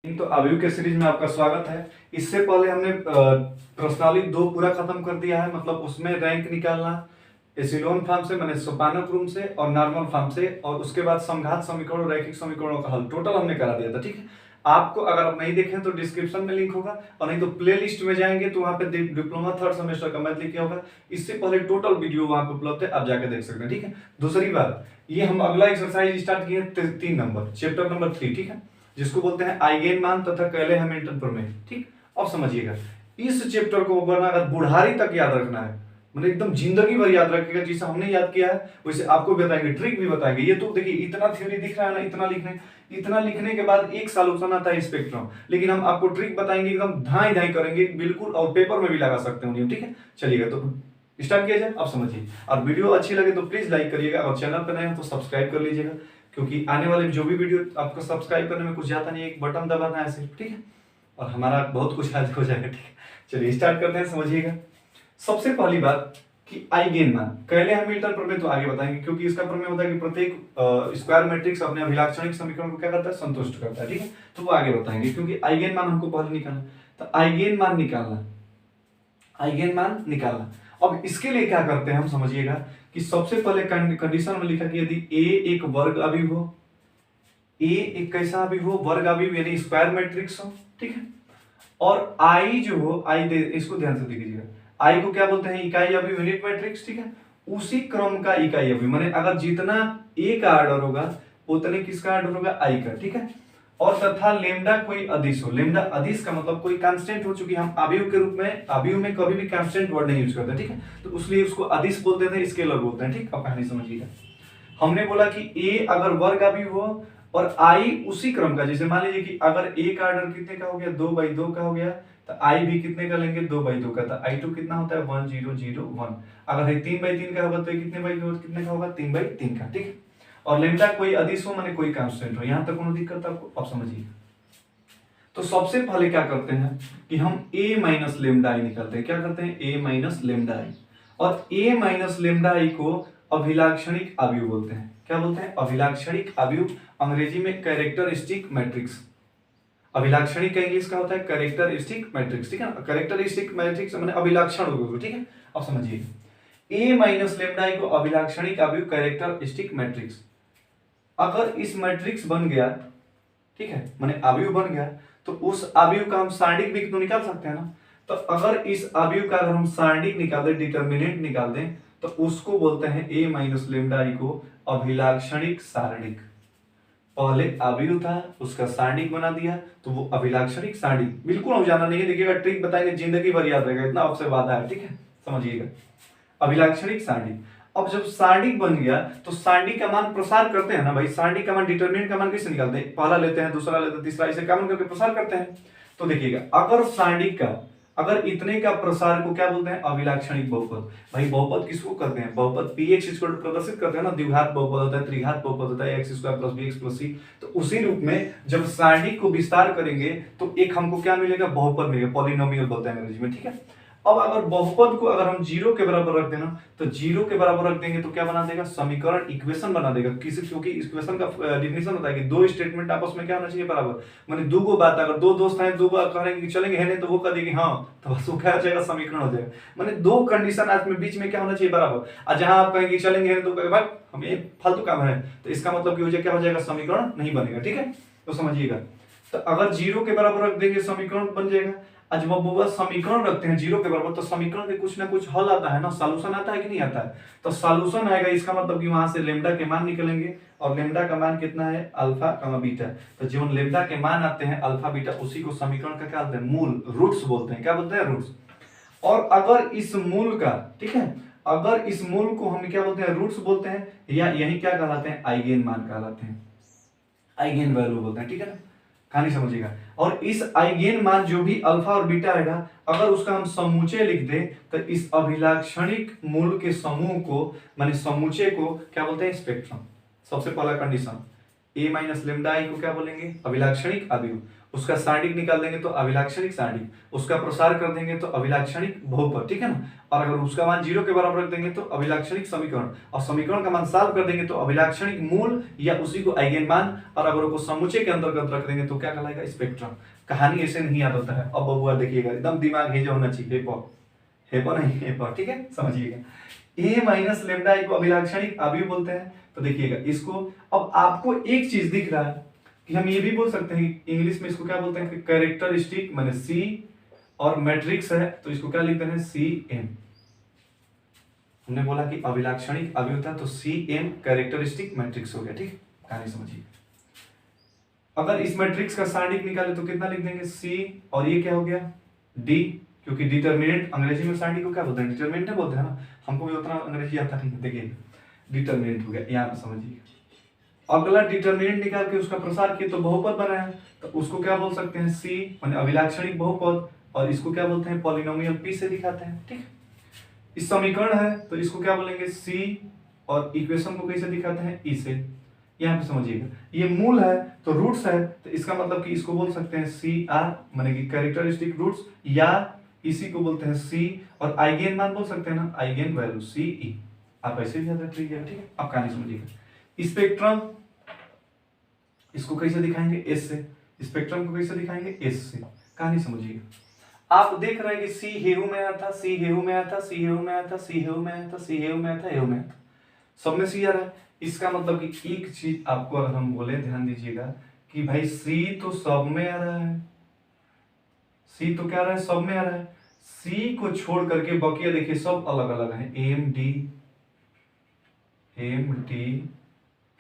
तो अवयव के सीरीज में आपका स्वागत है। इससे पहले हमने प्रश्नावली 2 पूरा खत्म कर दिया है, मतलब उसमें रैंक निकालना एसिलोन फॉर्म से माने सोपानक क्रम से और नॉर्मल फॉर्म से, और उसके बाद समघात समीकरण और रैखिक समीकरणों का हल टोटल हमने करा दिया था। ठीक है, आपको अगर आप नहीं देखें तो डिस्क्रिप्शन में लिंक होगा, और नहीं तो प्ले लिस्ट में जाएंगे तो वहां पे डिप्लोमा 3rd सेमेस्टर का मैथ लिखा होगा। इससे पहले टोटल वीडियो वहां पे उपलब्ध है, आप जाके देख सकते हैं। ठीक है, दूसरी बात, ये हम अगला एक्सरसाइज स्टार्ट किए 3 नंबर चैप्टर नंबर 3, ठीक है, जिसको बोलते हैं आइगेन मान तथा कैले हैमिल्टन प्रमेय। ठीक, अब समझिएगा, इस चैप्टर को अगर बुढ़ारी तक याद रखना है, मतलब एकदम जिंदगी भर याद रखिएगा। जैसे हमने याद किया है वैसे आपको बताएंगे, ट्रिक भी बताएंगे। ये तो देखिए इतना थ्योरी दिख रहा है ना, इतना लिखने के बाद एक सॉल्यूशन आता है स्पेक्ट्रम, लेकिन हम आपको ट्रिक बताएंगे, एकदम धाई धाई करेंगे बिल्कुल, और पेपर में भी लगा सकते हैं। ठीक है, चलिएगा तो स्टार्ट किया जाए। अब समझिए, और वीडियो अच्छी लगे तो प्लीज लाइक करिएगा, और चैनल पर नए हैं तो सब्सक्राइब कर लीजिएगा, क्योंकि आने वाले जो भी वीडियो आपको सब्सक्राइब करने में कुछ जाता नहीं है, एक बटन दबाना है सिर्फ। ठीक है, और हमारा बहुत कुछ आज हो जाएगा। ठीक है, चलिए स्टार्ट करते हैं। समझिएगा, सबसे पहली बात कि आइगेन मान कैले हैमिल्टन प्रमेय तो आगे बताएंगे, क्योंकि इसका प्रमेय होता है कि प्रत्येक स्क्वायर मैट्रिक्स अपने अभिलाक्षणिक समीकरण को क्या करता है, संतुष्ट करता है। ठीक है, तो वो आगे बताएंगे, क्योंकि आइगेन मान हमको पहले निकालना। तो आइगेन मान निकालना। अब इसके लिए क्या करते हैं हम, समझिएगा कि सबसे पहले कंडीशन में लिखा कि यदि ए एक वर्ग अवयव हो, ए एक कैसा अवयव हो, वर्ग अवयव यानी स्क्वायर मैट्रिक्स हो। ठीक है, और आई जो हो, आई इसको ध्यान से देखिएगा, आई को क्या बोलते हैं, इकाई अवयव यूनिट मैट्रिक्स। ठीक है, उसी क्रम का इकाई अवयव, माने अगर जितना ए का ऑर्डर होगा उतने किसका ऑर्डर होगा, आई का। ठीक है, और तथा लेमडा कोई अदिश हो। लेमडा अदिश का मतलब कोई कांस्टेंट हो, चुकी हम अवयव के रूप में, अवयव में कभी भी कांस्टेंट वर्ड नहीं यूज करते। ठीक है, तो इसलिए उसको अदिश बोलते थे, स्केलर बोलते हैं। ठीक, अब कहानी समझिएगा। हमने बोला कि ए अगर वर्ग अवयव हो और आई उसी क्रम का, जैसे मान लीजिए कि अगर ए का ऑर्डर कितने का हो गया, 2/2 का हो गया, तो आई भी कितने का लेंगे, 2/2 का। तो आई टू कितना होता है, 1 0 0 1। अगर ये 3/3 का होगा तो ये कितने का होगा, 3/3 का। ठीक है, और लेमडा कोई अदिश हो माने कोई कांस्टेंट हो। यहां तक कोनो दिक्कत आपको, अब समझिए। तो सबसे पहले क्या करते हैं कि हम a माइनस लेमडा आई निकालते हैं। क्या करते हैं, a माइनस लेमडा आई, और a माइनस लेमडा आई को अभिलाक्षणिक अवयव बोलते हैं। क्या बोलते हैं, अभिलाक्षणिक अवयव, अंग्रेजी में कैरेक्टरिस्टिक मैट्रिक्स। अभिलाक्षणिक का इंग्लिश का होता है कैरेक्टरिस्टिक मैट्रिक्स। ठीक है, कैरेक्टरिस्टिक मैट्रिक्स माने अभिलाक्षण हो। ठीक है, अब समझिए, a माइनस लेमडा आई को अभिलाक्षणिक अवयव कैरेक्टरिस्टिक मैट्रिक्स। अगर इस मैट्रिक्स बन गया, ठीक है, माने अवयव बन गया, तो उस अवयव का हम सारणिक भी तो निकाल सकते हैं ना। तो अगर इस अवयव का अगर हम सारणिक निकाल दें, डिटर्मिनेंट निकाल दें, तो उसको बोलते हैं a माइनस लेमडा आई को अभिलाक्षणिक सारणिक। पहले अवयव था, उसका सारणिक बना दिया, तो वो अभिलाक्षणिक सारणिक। बिल्कुल हम जाना नहीं है, देखिएगा ट्रिक बताएंगे, जिंदगी भर याद रहेगा, इतना आपसे वादा है। ठीक है, समझिएगा, अभिलाक्षणिक सारणिक। अब जब सारणिक बन गया तो सारणिक का मान प्रसार करते हैं ना भाई, सारणिक का मान डिटरमिनेंट का मान कैसे निकालते हैं, पहला लेते हैं, दूसरा लेते हैं, तीसरा, ऐसे कॉमन करके प्रसार करते हैं। तो देखिएगा, अगर सारणिक का अगर इतने का प्रसार को क्या बोलते हैं, अभिलाक्षणिक बहुपद। भाई बहुपद किसको करते हैं, बहुपद px इक्वल टू प्रदर्शित करते हैं ना, द्विघात बहुपद होता है, त्रिघात बहुपद होता है, x² + bx + c। तो उसी रूप में जब सारणिक को विस्तार करेंगे तो एक हमको क्या मिलेगा, बहुपद मिलेगा, पॉलिनोमियल बोलते हैं अंग्रेजी में। ठीक है, अब अगर बहुपद को अगर हम 0 के बराबर रख देना, तो 0 के बराबर रख देंगे तो क्या बना देगा, समीकरण, इक्वेशन बना देगा। किसी, क्योंकि इक्वेशन का डिफिनेशन होता है कि दो स्टेटमेंट आपस में क्या होना चाहिए, बराबर। माने दो गो बात, अगर दो दोस्त हैं, दो बात करेंगे कि चलेंगे, है नहीं तो वो कह देंगे हाँ, तो बस वो क्या हो जाएगा, समीकरण हो जाएगा। माने दो कंडीशन आज में बीच में क्या होना चाहिए, बराबर। और जहां आप कहेंगे चलेंगे, है तो कहेंगे हमें फालतू काम है, तो इसका मतलब कि क्या हो जाएगा, समीकरण नहीं बनेगा। ठीक है, तो समझिएगा, तो अगर 0 के बराबर रख देंगे समीकरण बन जाएगा। आज जब वो समीकरण रखते हैं 0 के बराबर, तो समीकरण के कुछ ना कुछ हल आता है ना, सॉल्यूशन आता है कि नहीं आता है। तो सॉल्यूशन आएगा, इसका मतलब कि वहां से लेमडा के मान निकलेंगे, और लेमडा का मान कितना है, अल्फा कमा बीटा। तो जो लेमडा के मान आते हैं अल्फा बीटा, उसी को समीकरण का क्या बोलते हैं, मूल, रूट्स बोलते हैं। क्या बोलते हैं, रूट्स। और अगर इस मूल का, ठीक है, अगर इस मूल को हम क्या बोलते हैं, रूट्स बोलते हैं, या यही क्या कहलाते हैं, आइगेन मान कहलाते हैं, आइगेन वैल्यू बोलते हैं। ठीक है ना, कहानी समझिएगा। और इस आइगेन मान जो भी अल्फा और बीटा आएगा, अगर उसका हम समूचे लिख दें, तो इस अभिलाक्षणिक मूल के समूह को, माने समूचे को क्या बोलते हैं, स्पेक्ट्रम। सबसे पहला condition, a minus lambda I को क्या बोलेंगे, अभिलाक्षणिक अवयव। उसका सारणिक निकाल देंगे तो अभिलाक्षणिक सारणिक, उसका प्रसार कर देंगे तो अभिलाक्षणिक बहुपद, ठीक है ना। और अगर उसका मान 0 के बराबर रख देंगे तो अभिलाक्षणिक समीकरण, और समीकरण का मान सॉल्व कर देंगे तो अभिलाक्षणिक मूल या उसी को आइगन मान, और अगर उसको समुच्चय के अंतर्गत रख देंगे तो क्या कहलाएगा, स्पेक्ट्रम। कहानी ऐसे नहीं याद होता है। अब बबुआ देखिएगा, एकदम दिमाग भेजा होना चाहिए, हेपो नहीं हेपो, ठीक है, समझिएगा। ए माइनस लेमडा को अभिलाक्षणिक अवयव बोलते हैं। तो देखिएगा इसको, अब आपको एक चीज दिख रहा है कि हम ये भी बोल सकते हैं, इंग्लिश में इसको क्या बोलते हैं कि कैरेक्टरिस्टिक माने सी, और मैट्रिक्स है तो इसको क्या लिखते हैं, सी एम। हमने बोला कि अभिलाक्षणिक अवयव था तो सी एम कैरेक्टरिस्टिक मैट्रिक्स हो गया, ठीक। कहानी समझिए। अगर इस मैट्रिक्स का सारणिक निकाले तो कितना लिख देंगे, सी, और ये क्या हो गया, डी, क्योंकि डिटर्मिनेंट अंग्रेजी में सारणिक को क्या बोलते हैं, डिटर्मिनेंट नहीं बोलते हैं ना, हमको भी उतना अंग्रेजी आता नहीं है। देखिए डिटर्मिनेंट हो गया, यहाँ पे समझिए। अगला डिटर्मिनेंट निकाल के उसका प्रसार किए तो बहुपद बना है, तो उसको क्या बोल सकते हैं, सी माने अभिलाक्षणिक बहुपद, और इसको क्या बोलते हैं, पॉलिनोमियल पी से दिखाते हैं, ठीक। इस समीकरण है तो इसको क्या बोलेंगे, सी, और इक्वेशन को कैसे दिखाते हैं, ई से। यहाँ पे समझिएगा, ये मूल है तो रूट्स है, तो इसका मतलब कि इसको बोल सकते हैं सी आर माने कि कैरेक्टरिस्टिक रूट्स, या इसी को बोलते हैं सी, और आइगेन मान बोल सकते हैं ना, आइगेन वैल्यू सी ई। आप ऐसे भी याद रख लीजिएगा, ठीक है। आप कहानी समझिएगा। स्पेक्ट्रम इसको कैसे दिखाएंगे, एस से। स्पेक्ट्रम को कैसे दिखाएंगे, एस से। कहानी समझिएगा। आप देख रहे हैं कि सी हेहू में आया था, सी हेहू में आया था, सी हेहू में आया था, सी हेहू में आया था, सी हेहू में आया था, हेहू में आया था, सब में सी आ रहा है। इसका मतलब कि एक चीज आपको अगर हम बोले, ध्यान दीजिएगा कि भाई सी तो सब में आ रहा है, सी तो क्या आ रहा है, सब में आ रहा है। सी को छोड़ करके बकिया देखिए सब अलग अलग है, एम डी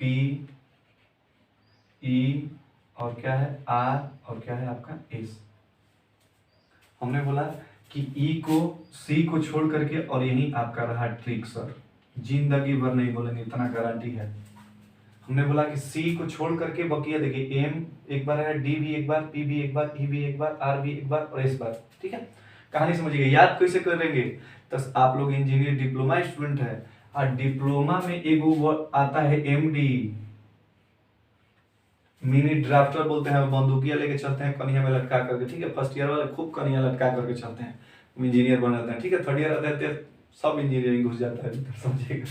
पी ई, और क्या है आर, और क्या है आपका एस। हमने बोला कि ई को, सी को छोड़ करके, और यही आपका रहा ट्रिक सर, जिंदगी भर नहीं बोलेंगे, इतना गारंटी है। हमने बोला कि सी को छोड़ करके बकिया देखिए, एम एक बार है, डी भी एक बार, पी भी एक बार, ई भी एक बार, आर भी एक बार, और एस बार, ठीक है। कहानी समझिएगा। याद कैसे करेंगे, तो आप लोग इंजीनियर डिप्लोमा स्टूडेंट है, और डिप्लोमा में एक आता है एमडी, मिनी ड्राफ्टर बोलते हैं, बंदूकिया लेके चलते हैं कन्हैया में लटका करके, ठीक है। फर्स्ट ईयर वाले खूब कन्हैया लटका करके चलते हैं, इंजीनियर बन जाते हैं, ठीक है। थर्ड ईयर आते हैं सब इंजीनियरिंग घुस जाता है, समझिएगा।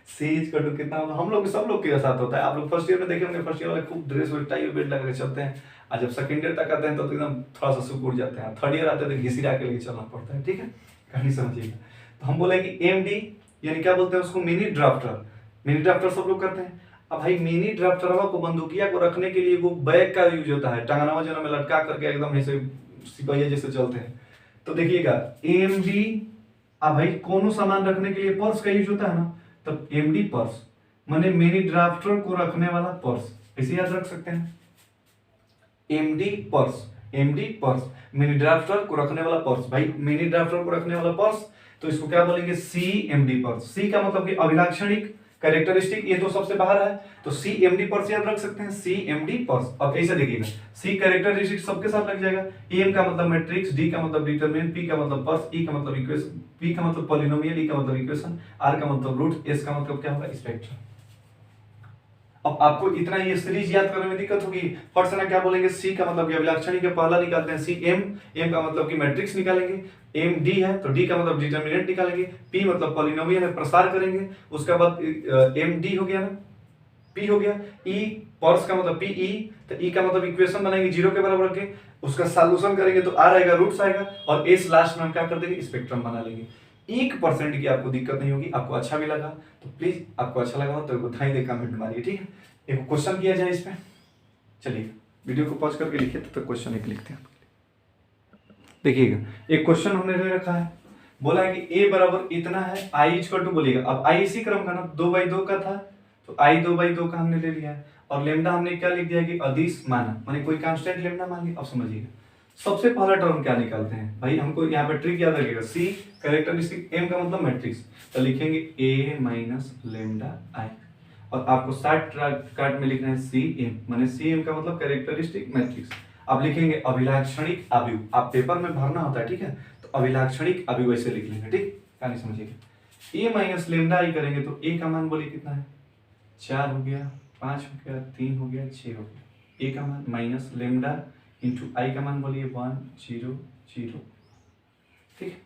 सीज का तो कितना हम लोग सब लोग के साथ होता है। आप लोग फर्स्ट ईयर में देखे होंगे, फर्स्ट ईयर वाले खूब ड्रेस वेट टाई बेल्ट लगा के चलते हैं, और जब सेकंड ईयर तक आते हैं तो एकदम थोड़ा सा सुकून जाते हैं। थर्ड ईयर आते हैं तो घिसिरा के लेके चलना पड़ता है, ठीक है। कहानी समझिएगा। तो हम बोले कि एमडी यानी क्या बोलते हैं उसको, मिनी ड्राफ्टर। मिनी ड्राफ्टर सब लोग करते हैं। अब भाई मिनी ड्राफ्टर को, बंदूकिया को रखने के लिए वो बैग का यूज होता है, टांगनावा जना में लटका करके एकदम ऐसे सिपाही जैसे चलते हैं। तो देखिएगा एमडी, अब भाई कोनो सामान रखने के लिए पर्स का यूज होता है ना, तब एमडी पर्स माने मिनी ड्राफ्टर को रखने वाला पर्स, ऐसे याद रख सकते हैं। MD purse, MD purse, mini drafter को रखने वाला पर्स। भाई मिनी ड्राफ्टर को रखने वाला पर्स, तो इसको क्या बोलेंगे, सी एमडी पर्स। सी का मतलब कि अभिलाक्षणिक कैरेक्टरिस्टिक, ये दो सबसे बाहर है, तो सी एमडी पर्स याद रख सकते हैं, सी एमडी पर्स। अब कैसे देखिएगा, सी कैरेक्टरिस्टिक सबके साथ लग जाएगा, एम का मतलब मैट्रिक्स, डी का मतलब डिटरमिनेंट, पी का मतलब पर्स, ई का मतलब इक्वेशन, पी का मतलब पॉलिनोमियल, ई का मतलब इक्वेशन, आर का मतलब रूट, एस का मतलब क्या होगा, स्पेक्ट्रम। अब आपको इतना ये सीरीज याद करने में दिक्कत होगी। फर्स्ट ना क्या बोलेंगे, सी का मतलब अभिलाक्षणिक है, पहला निकालते हैं सी एम, एम का मतलब कि मैट्रिक्स निकालेंगे, एम डी है तो डी का मतलब डिटरमिनेंट निकालेंगे, पी मतलब पॉलिनोमियल है, प्रसार करेंगे, उसके बाद एम डी हो गया ना, पी हो गया, ई पर्स का मतलब पी ई, तो ई का मतलब इक्वेशन बनाएंगे 0 के बराबर रख के, उसका सॉल्यूशन करेंगे तो आर आएगा, रूट्स आएगा, और एस लास्ट में हम क्या कर देंगे, स्पेक्ट्रम बना लेंगे। 1% की आपको दिक्कत नहीं होगी। आपको अच्छा भी लगा तो प्लीज, आपको अच्छा लगा हो तो बधाई दे कमेंट मारिए, ठीक है। एक क्वेश्चन किया जाए इसमें, चलिए वीडियो को पॉज करके लिखिए, तब तक क्वेश्चन एक लिखते हैं। देखिएगा एक क्वेश्चन हमने ले रखा है, बोला है कि a बराबर इतना है, i इक्वल टू बोलिएगा। अब i इसी क्रम का ना 2/2 का था, तो i 2/2 का हमने ले लिया है, और लेमडा हमने क्या लिख दिया कि अदिश माना, माने कोई कांस्टेंट लेमडा मान लिया। अब समझिएगा सबसे पहला टर्म क्या निकालते हैं भाई, हमको यहाँ पे ट्रिक याद रखिएगा, सी कैरेक्टरिस्टिक, एम का मतलब मैट्रिक्स, तो लिखेंगे a माइनस लेमडा i, और आपको शॉर्ट कट में लिखना है सी एम, माने सी एम का मतलब कैरेक्टरिस्टिक मैट्रिक्स। अब लिखेंगे अभिलाक्षणिक अवयव, आप पेपर में भरना होता है, ठीक है, तो अभिलाक्षणिक अवयव ऐसे लिख लेंगे, ठीक। कहानी समझिएगा। a माइनस लेमडा i करेंगे तो a का मान बोलिए कितना है, 4 हो गया, 5 हो गया, 3 हो गया, 6 हो गया, a का मान माइनस लेमडा इंटू आई का मान बोलिए 1 0 0। ठीक,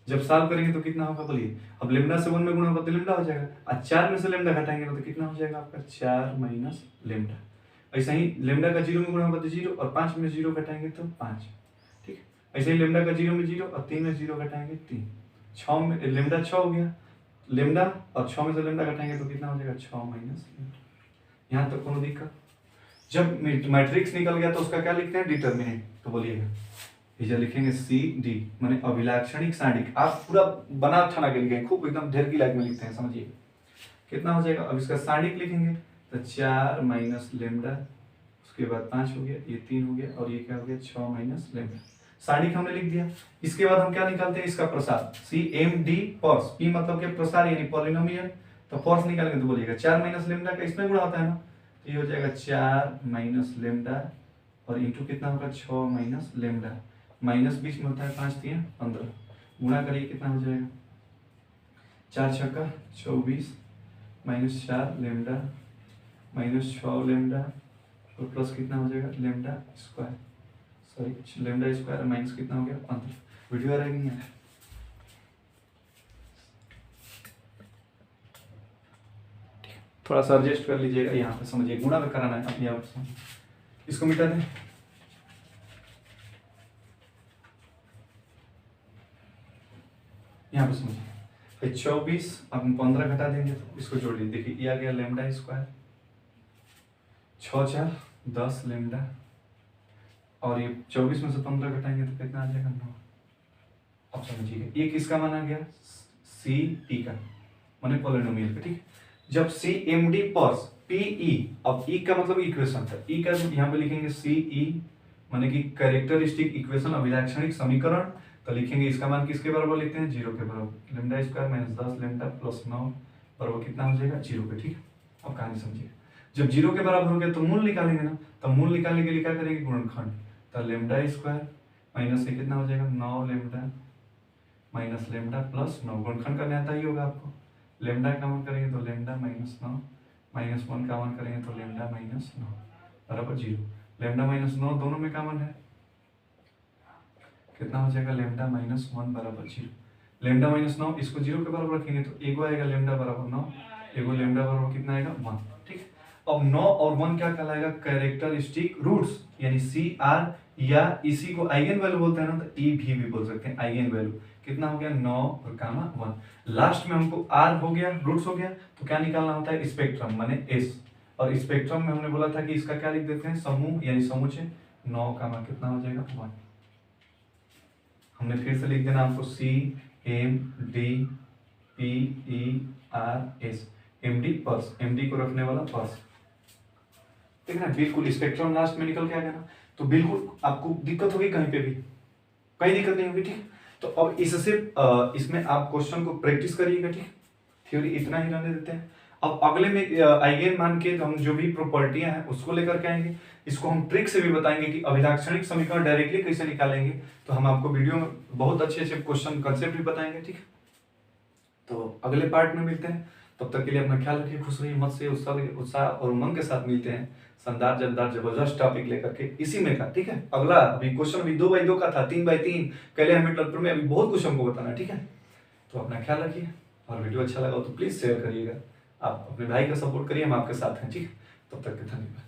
जब सॉल्व करेंगे तो कितना होगा बोलिए। अब लेमडा से 1 में गुणा होगा तो लेमडा हो जाएगा, और 4 में से लेमडा घटाएंगे तो कितना हो जाएगा आपका 4 माइनस लेमडा। ऐसा ही लेमडा का 0 में गुणा होगा तो 0, और 5 में 0 घटाएंगे तो 5। ठीक, ऐसे ही लेमडा का 0 में 0 और 3 में 0 घटाएंगे 3। 6 में लेमडा 6 हो गया, लेमडा और 6 में से लेमडा घटाएंगे तो कितना हो जाएगा 6 माइनस लेमडा। यहाँ तक कोनो दिक्कत? जब मैट्रिक्स निकल गया तो उसका क्या लिखते हैं डिटर्मिनेंट, तो बोलिएगा इधर लिखेंगे सी डी माने अभिलाक्षणिक सारणिक। आप पूरा बना ठाना के लिखेंगे, खूब एकदम ढेर की लाइन में लिखते हैं, समझिए कितना हो जाएगा। अब इसका सारणिक लिखेंगे तो 4 माइनस लेमडा, उसके बाद 5 हो गया, ये 3 हो गया, और ये क्या हो गया 6 माइनस लेमडा। सारणिक हमने लिख दिया। इसके बाद हम क्या निकालते हैं इसका प्रसार, C M D purse, P मतलब के प्रसार यानी पॉलिनोमियल, तो पर्स निकालेंगे तो बोलिएगा 4 माइनस लेमडा का इसमें गुणा होता है ना, तो ये हो जाएगा 4 माइनस लेमडा और इंटू कितना होगा 6 माइनस लेमडा, माइनस बीच में होता है 5 3 15, गुणा करिए कितना हो जाएगा 4 छक्का 24 माइनस 4 लेमडा माइनस 6 लेमडा और प्लस कितना हो जाएगा lambda square, sorry lambda square minus कितना हो गया 15। वीडियो आ रहा है नहीं है? थोड़ा सा एडजस्ट कर लीजिएगा, यहाँ पे समझिए गुणा में कराना है अपने आप से। इसको मिटा दें, यहाँ पे समझिए 24 अब हम 15 घटा देंगे तो इसको जोड़ लीजिए, देखिए ये आ गया लेमडा स्क्वायर 6 4 10 लेमडा, और ये 24 में से 15 घटाएंगे तो कितना आ जाएगा 9। अब समझिए ये किसका मान आ गया सी पी का, माने पॉलिनोमियल का। ठीक, जब C M D purse P E, अब ई का मतलब इक्वेशन था, ई का यहाँ पे लिखेंगे सी ई माने कि कैरेक्टरिस्टिक इक्वेशन अभिलाक्षणिक समीकरण, तो लिखेंगे इसका मान किसके बराबर लिखते हैं 0 के बराबर, lambda square minus 10 lambda plus 9 बराबर कितना हो जाएगा 0 के। ठीक, अब कहानी समझिए, जब 0 के बराबर हो गया तो मूल निकालेंगे ना, तो मूल निकालने के लिए क्या करेंगे गुणनखंड, तो लेमडा स्क्वायर माइनस से कितना हो जाएगा 9 लेमडा माइनस लेमडा प्लस 9, गुणनखंड करने आता ही होगा आपको। लेमडा का मान करेंगे तो लेमडा माइनस 9 माइनस 1 का मान करेंगे तो लेमडा माइनस 9 बराबर 0। लेमडा माइनस 9 दोनों में कॉमन है, कितना हो जाएगा लेमडा माइनस 1 बराबर 0। लेमडा माइनस 9 इसको 0 के बराबर रखेंगे तो एगो आएगा लेमडा बराबर 9, एगो लेमडा बराबर कितना आएगा 1। ठीक, अब 9 और 1 क्या कहलाएगा कैरेक्टरिस्टिक रूट्स, यानी सी आर, या इसी को आइगन वैल्यू बोलते हैं ना, तो ई भी बोल सकते हैं आइगन वैल्यू। कितना हो गया 9 और कामा 1, लास्ट में हमको आर हो गया रूट्स हो गया, तो क्या निकालना होता है स्पेक्ट्रम माने एस, और स्पेक्ट्रम में हमने बोला था कि इसका क्या लिख देते हैं समूह यानी समुच्चय, 9 कामा कितना हो जाएगा 1। हमने फिर से लिख देना आपको C M D P E R S, M D purse, M D को रखने वाला पर्स, ठीक है ना, बिल्कुल स्पेक्ट्रम लास्ट में निकल के आ गया ना, तो बिल्कुल आपको दिक्कत होगी कहीं पे भी, कहीं दिक्कत नहीं होगी। ठीक, तो अब इससे इसमें आप क्वेश्चन को प्रैक्टिस करिएगा। ठीक, थ्योरी इतना ही रहने देते हैं। अब अगले में आइगन मान के हम जो भी प्रॉपर्टियां हैं उसको लेकर के आएंगे, इसको हम ट्रिक से भी बताएंगे कि अभिलाक्षणिक समीकरण डायरेक्टली कैसे निकालेंगे, तो हम आपको वीडियो में बहुत अच्छे अच्छे क्वेश्चन कंसेप्ट भी बताएंगे। ठीक, तो अगले पार्ट में मिलते हैं, तब तक के लिए अपना ख्याल रखिए, खुश रहिए, मत से उत्साह और उमंग के साथ मिलते हैं शानदार जानदार जबरदस्त टॉपिक लेकर के इसी में का। ठीक है, अगला अभी क्वेश्चन अभी 2x2 का था, 3x3 कैले हैमिल्टन में, अभी बहुत कुछ हमको बताना है। ठीक है, तो अपना ख्याल रखिए, और वीडियो अच्छा लगा तो प्लीज शेयर करिएगा, आप अपने भाई का सपोर्ट करिए, हम आपके साथ हैं। ठीक, तब तक के धन्यवाद।